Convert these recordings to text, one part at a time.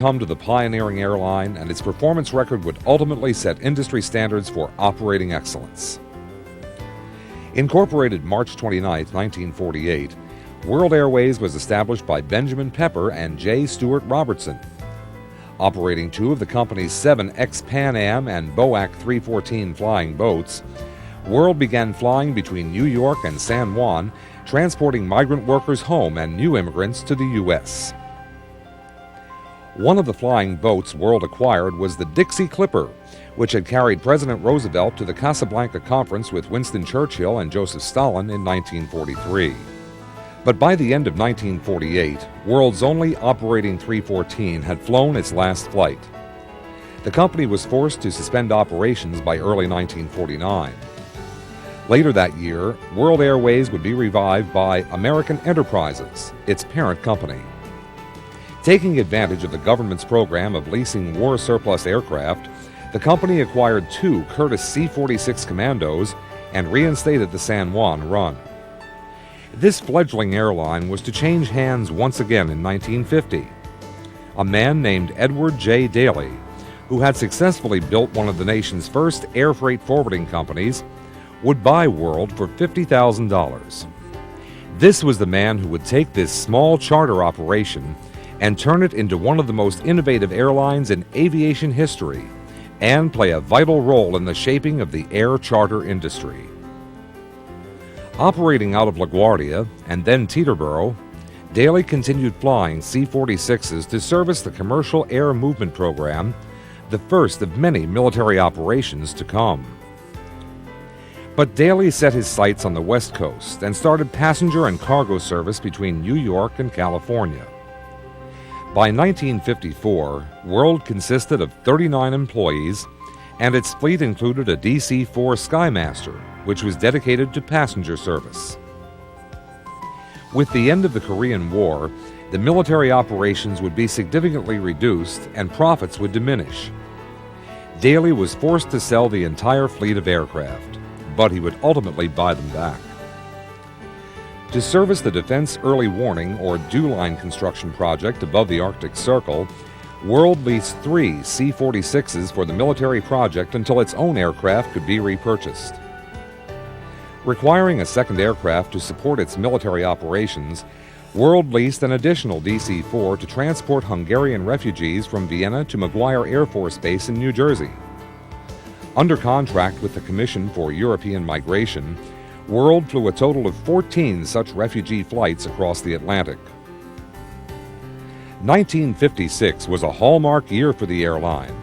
Come to the pioneering airline, and its performance record would ultimately set industry standards for operating excellence. Incorporated March 29, 1948, World Airways was established by Benjamin Pepper and J. Stuart Robertson. Operating two of the company's 7 ex-Pan Am and BOAC 314 flying boats, World began flying between New York and San Juan, transporting migrant workers home and new immigrants to the U.S. One of the flying boats World acquired was the Dixie Clipper, which had carried President Roosevelt to the Casablanca Conference with Winston Churchill and Joseph Stalin in 1943. But by the end of 1948, World's only operating 314 had flown its last flight. The company was forced to suspend operations by early 1949. Later that year, World Airways would be revived by American Enterprises, its parent company. Taking advantage of the government's program of leasing war surplus aircraft, the company acquired 2 Curtiss C-46 Commandos and reinstated the San Juan run. This fledgling airline was to change hands once again in 1950. A man named Edward J. Daly, who had successfully built one of the nation's first air freight forwarding companies, would buy World for $50,000. This was the man who would take this small charter operation and turn it into one of the most innovative airlines in aviation history and play a vital role in the shaping of the air charter industry. Operating out of LaGuardia and then Teterboro, Daly continued flying C-46s to service the Commercial Air Movement Program, the first of many military operations to come. But Daly set his sights on the West Coast and started passenger and cargo service between New York and California. By 1954, World consisted of 39 employees, and its fleet included a DC-4 Skymaster, which was dedicated to passenger service. With the end of the Korean War, the military operations would be significantly reduced and profits would diminish. Daly was forced to sell the entire fleet of aircraft, but he would ultimately buy them back. To service the Defense Early Warning or DEW-Line construction project above the Arctic Circle, World leased 3 C-46s for the military project until its own aircraft could be repurchased. Requiring a second aircraft to support its military operations, World leased an additional DC-4 to transport Hungarian refugees from Vienna to McGuire Air Force Base in New Jersey. Under contract with the Commission for European Migration, World flew a total of 14 such refugee flights across the Atlantic. 1956 was a hallmark year for the airline.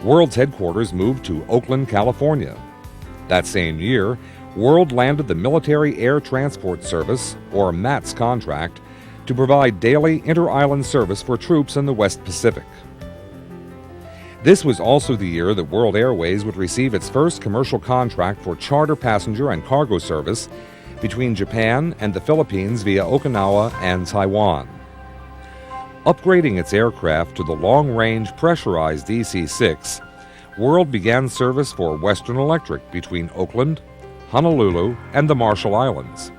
World's headquarters moved to Oakland, California. That same year, World landed the Military Air Transport Service, or MATS contract, to provide daily inter-island service for troops in the West Pacific. This was also the year that World Airways would receive its first commercial contract for charter passenger and cargo service between Japan and the Philippines via Okinawa and Taiwan. Upgrading its aircraft to the long-range pressurized DC-6, World began service for Western Electric between Oakland, Honolulu, and the Marshall Islands.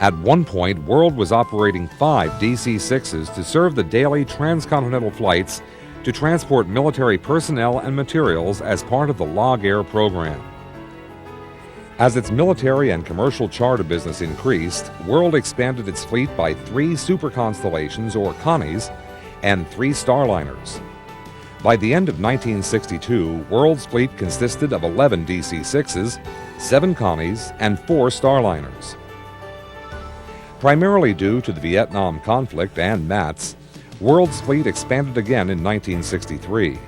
At one point, World was operating 5 DC-6s to serve the daily transcontinental flights to transport military personnel and materials as part of the Log Air program. As its military and commercial charter business increased, World expanded its fleet by 3 Super Constellations or Connies and 3 Starliners. By the end of 1962, World's fleet consisted of 11 DC-6s, 7 Connies, and 4 Starliners. Primarily due to the Vietnam conflict and MATS, World's fleet expanded again in 1963.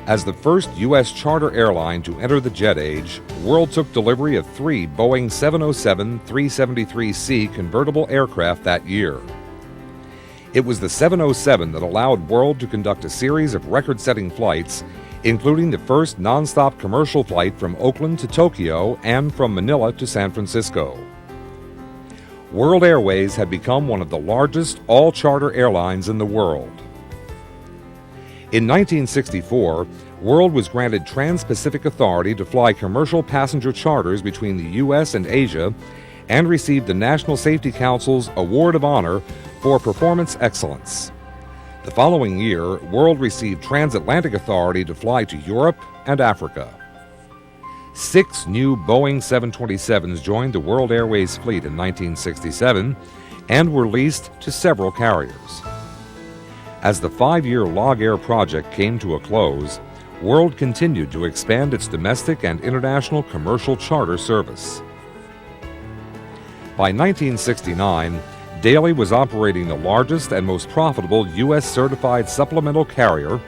As the first U.S. charter airline to enter the jet age, World took delivery of 3 Boeing 707-373C convertible aircraft that year. It was the 707 that allowed World to conduct a series of record-setting flights, including the first nonstop commercial flight from Oakland to Tokyo and from Manila to San Francisco. World Airways had become one of the largest all-charter airlines in the world. In 1964, World was granted Trans-Pacific Authority to fly commercial passenger charters between the U.S. and Asia and received the National Safety Council's Award of Honor for Performance Excellence. The following year, World received transatlantic authority to fly to Europe and Africa. 6 new Boeing 727s joined the World Airways fleet in 1967 and were leased to several carriers. As the 5-year Log Air project came to a close, World continued to expand its domestic and international commercial charter service. By 1969, Daly was operating the largest and most profitable U.S. certified supplemental carrier,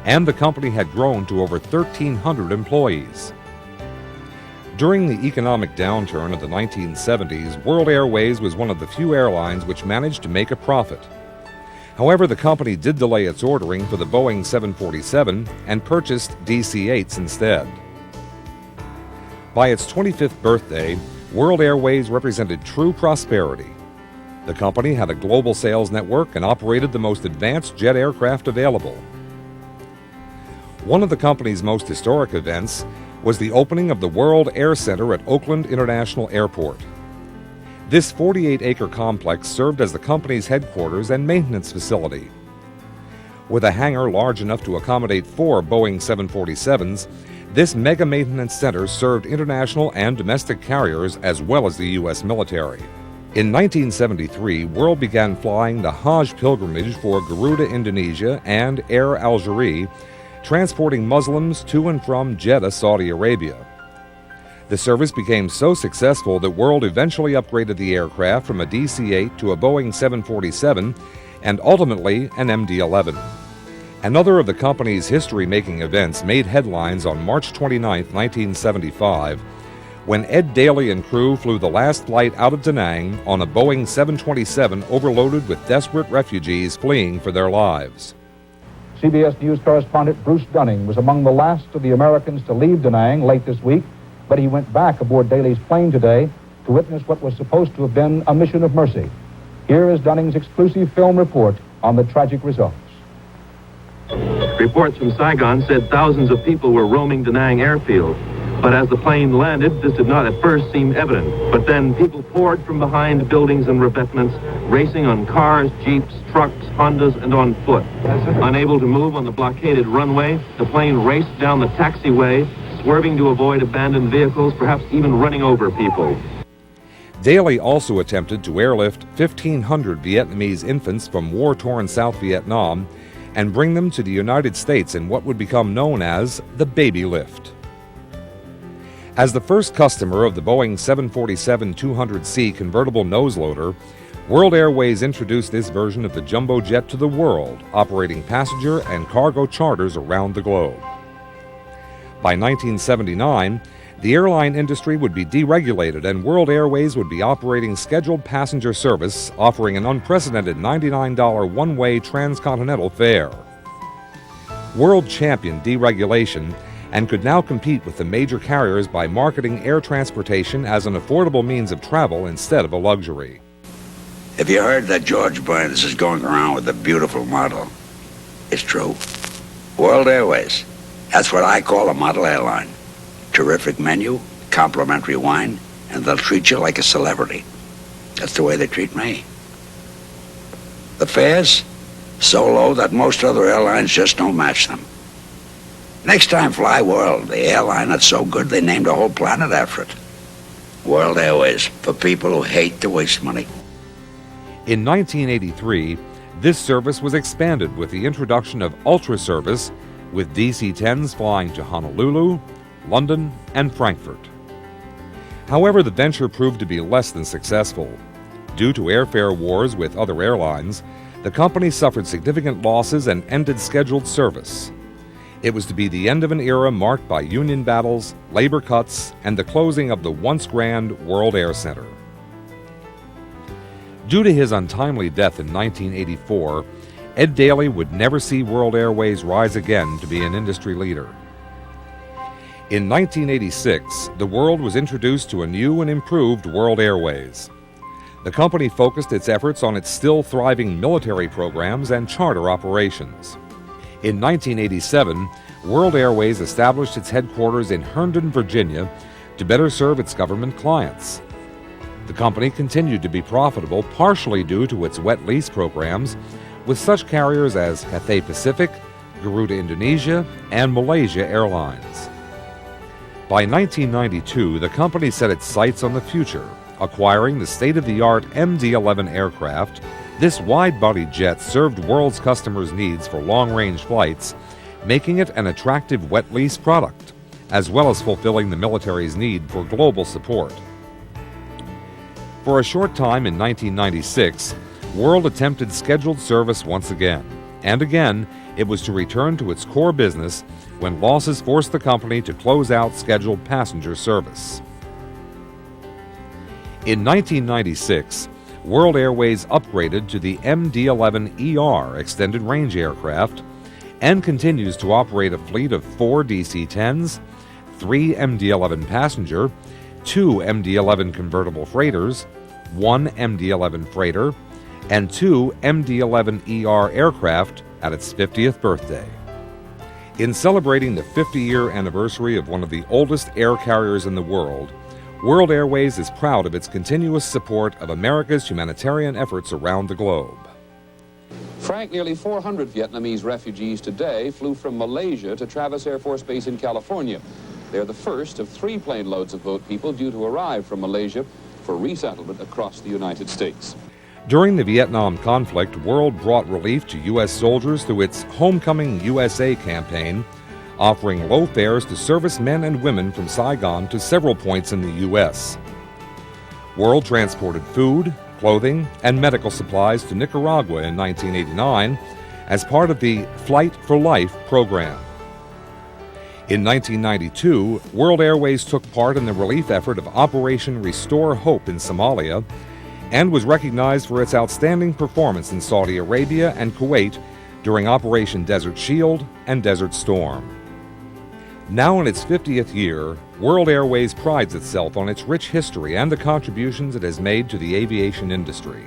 and the company had grown to over 1,300 employees. During the economic downturn of the 1970s, World Airways was one of the few airlines which managed to make a profit. However, the company did delay its ordering for the Boeing 747 and purchased DC-8s instead. By its 25th birthday, World Airways represented true prosperity. The company had a global sales network and operated the most advanced jet aircraft available. One of the company's most historic events was the opening of the World Air Center at Oakland International Airport. This 48-acre complex served as the company's headquarters and maintenance facility. With a hangar large enough to accommodate 4 Boeing 747s, this mega maintenance center served international and domestic carriers as well as the U.S. military. In 1973, World began flying the Hajj pilgrimage for Garuda Indonesia and Air Algerie, transporting Muslims to and from Jeddah, Saudi Arabia. The service became so successful that World eventually upgraded the aircraft from a DC-8 to a Boeing 747 and ultimately an MD-11. Another of the company's history-making events made headlines on March 29, 1975, when Ed Daly and crew flew the last flight out of Da Nang on a Boeing 727 overloaded with desperate refugees fleeing for their lives. CBS News correspondent Bruce Dunning was among the last of the Americans to leave Da Nang late this week, but he went back aboard Daly's plane today to witness what was supposed to have been a mission of mercy. Here is Dunning's exclusive film report on the tragic results. Reports from Saigon said thousands of people were roaming Da Nang airfield. But as the plane landed, this did not at first seem evident. But then people poured from behind buildings and revetments, racing on cars, jeeps, trucks, Hondas, and on foot. Unable to move on the blockaded runway, the plane raced down the taxiway, swerving to avoid abandoned vehicles, perhaps even running over people. Daly also attempted to airlift 1,500 Vietnamese infants from war-torn South Vietnam and bring them to the United States in what would become known as the Baby Lift. As the first customer of the Boeing 747-200C convertible noseloader, World Airways introduced this version of the jumbo jet to the world, operating passenger and cargo charters around the globe. By 1979, the airline industry would be deregulated and World Airways would be operating scheduled passenger service, offering an unprecedented $99 one-way transcontinental fare. World championed deregulation and could now compete with the major carriers by marketing air transportation as an affordable means of travel instead of a luxury. Have you heard that George Burns is going around with a beautiful model? It's true. World Airways. That's what I call a model airline. Terrific menu, complimentary wine, and they'll treat you like a celebrity. That's the way they treat me. The fares? So low that most other airlines just don't match them. Next time, fly World, the airline that's so good they named a whole planet after it. World Airways, for people who hate to waste money. In 1983, this service was expanded with the introduction of Ultra Service, with DC-10s flying to Honolulu, London, and Frankfurt. However, the venture proved to be less than successful. Due to airfare wars with other airlines, the company suffered significant losses and ended scheduled service. It was to be the end of an era marked by union battles, labor cuts, and the closing of the once grand World Air Center. Due to his untimely death in 1984, Ed Daly would never see World Airways rise again to be an industry leader. In 1986, the world was introduced to a new and improved World Airways. The company focused its efforts on its still thriving military programs and charter operations. In 1987, World Airways established its headquarters in Herndon, Virginia, to better serve its government clients. The company continued to be profitable partially due to its wet lease programs, with such carriers as Cathay Pacific, Garuda Indonesia, and Malaysia Airlines. By 1992, the company set its sights on the future, acquiring the state-of-the-art MD-11 aircraft. This wide-body jet served World's customers' needs for long-range flights, making it an attractive wet lease product, as well as fulfilling the military's need for global support. For a short time in 1996, World attempted scheduled service once again, and again it was to return to its core business when losses forced the company to close out scheduled passenger service. In 1996, World Airways upgraded to the MD-11ER extended range aircraft and continues to operate a fleet of 4 DC-10s, 3 MD-11 passenger, 2 MD-11 convertible freighters, 1 MD-11 freighter, and 2 MD-11ER aircraft at its 50th birthday. In celebrating the 50-year anniversary of one of the oldest air carriers in the world, World Airways is proud of its continuous support of America's humanitarian efforts around the globe. Frank, nearly 400 Vietnamese refugees today flew from Malaysia to Travis Air Force Base in California. They're the first of 3 plane loads of boat people due to arrive from Malaysia for resettlement across the United States. During the Vietnam conflict, World brought relief to U.S. soldiers through its Homecoming USA campaign, offering low fares to servicemen and women from Saigon to several points in the U.S. World transported food, clothing, and medical supplies to Nicaragua in 1989 as part of the Flight for Life program. In 1992, World Airways took part in the relief effort of Operation Restore Hope in Somalia and was recognized for its outstanding performance in Saudi Arabia and Kuwait during Operation Desert Shield and Desert Storm. Now in its 50th year, World Airways prides itself on its rich history and the contributions it has made to the aviation industry.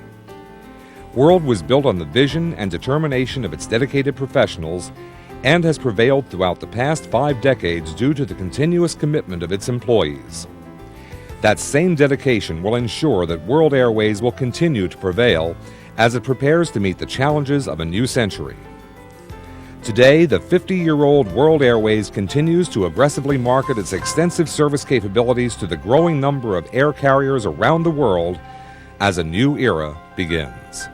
World was built on the vision and determination of its dedicated professionals and has prevailed throughout the past 5 decades due to the continuous commitment of its employees. That same dedication will ensure that World Airways will continue to prevail as it prepares to meet the challenges of a new century. Today, the 50-year-old World Airways continues to aggressively market its extensive service capabilities to the growing number of air carriers around the world as a new era begins.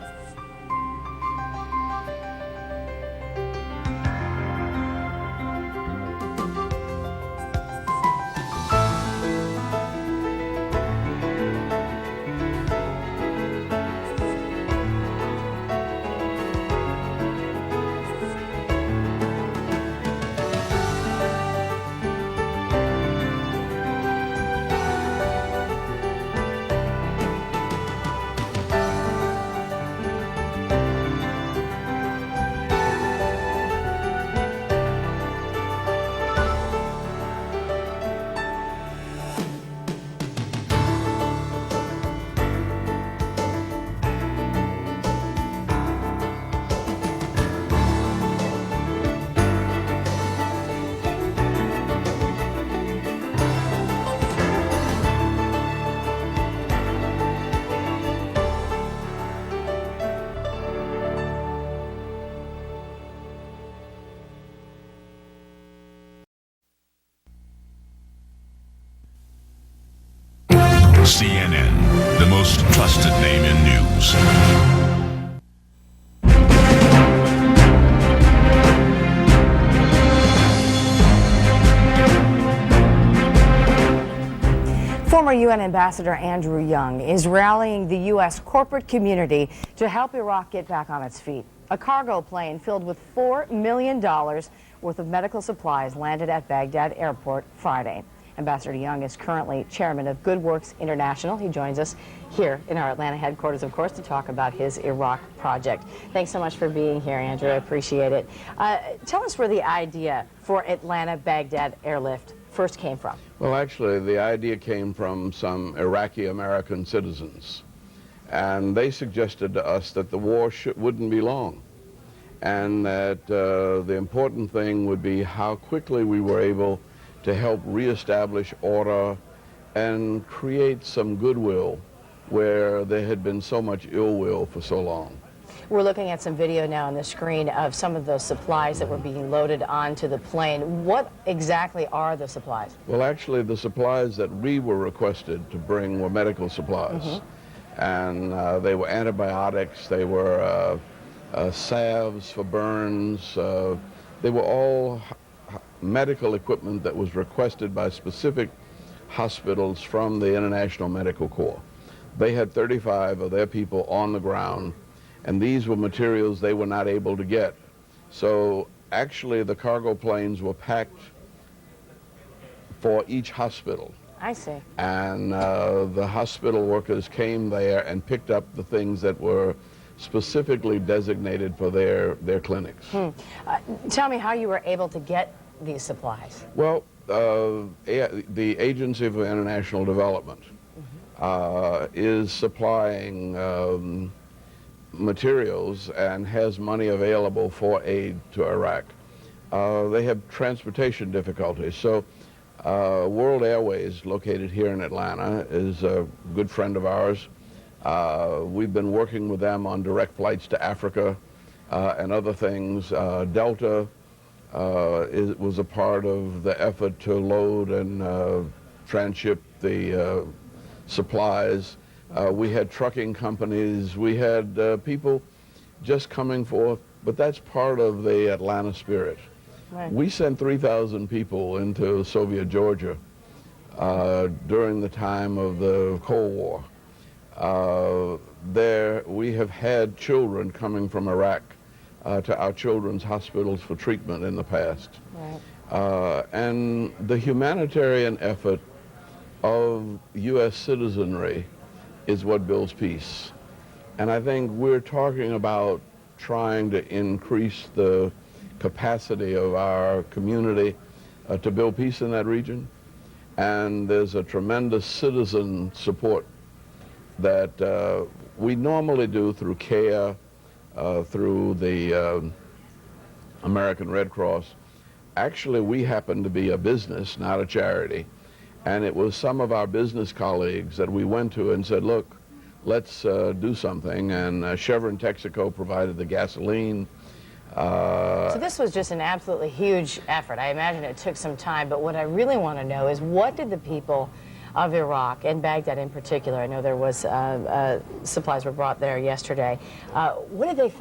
CNN, the most trusted name in news. Former UN Ambassador Andrew Young is rallying the U.S. corporate community to help Iraq get back on its feet. A cargo plane filled with $4 million worth of medical supplies landed at Baghdad Airport Friday. Ambassador Young is currently chairman of Good Works International. He joins us here in our Atlanta headquarters, of course, to talk about his Iraq project. Thanks so much for being here, Andrew. I appreciate it. Tell us where the idea for Atlanta-Baghdad airlift first came from. Well, actually, the idea came from some Iraqi-American citizens. And they suggested to us that the war wouldn't be long, and that the important thing would be how quickly we were able to help reestablish order and create some goodwill where there had been so much ill will for so long. We're looking at some video now on the screen of some of those supplies that were being loaded onto the plane. What exactly are the supplies? Well, actually, the supplies that we were requested to bring were medical supplies. And they were antibiotics, they were salves for burns, they were all medical equipment that was requested by specific hospitals from the International Medical Corps. They had 35 of their people on the ground, and these were materials they were not able to get. So actually the cargo planes were packed for each hospital. I see. And the hospital workers came there and picked up the things that were specifically designated for their clinics. Tell me how you were able to get these supplies. Well, the Agency for International Development is supplying materials and has money available for aid to Iraq. They have transportation difficulties, so World Airways, located here in Atlanta, is a good friend of ours. We've been working with them on direct flights to Africa and other things. Delta was a part of the effort to load and transship the supplies. We had trucking companies, we had people just coming forth, but that's part of the Atlanta spirit. Right. We sent 3,000 people into Soviet Georgia during the time of the Cold War. There we have had children coming from Iraq to our children's hospitals for treatment in the past. Right. And the humanitarian effort of U.S. citizenry is what builds peace. And I think we're talking about trying to increase the capacity of our community to build peace in that region. And there's a tremendous citizen support that we normally do through CARE, through the American Red Cross. Actually, we happen to be a business, not a charity. And it was some of our business colleagues that we went to and said, look, let's do something. And Chevron Texaco provided the gasoline. So this was just an absolutely huge effort. I imagine it took some time, but what I really want to know is what did the people of Iraq, and Baghdad in particular, I know there was supplies were brought there yesterday, what did they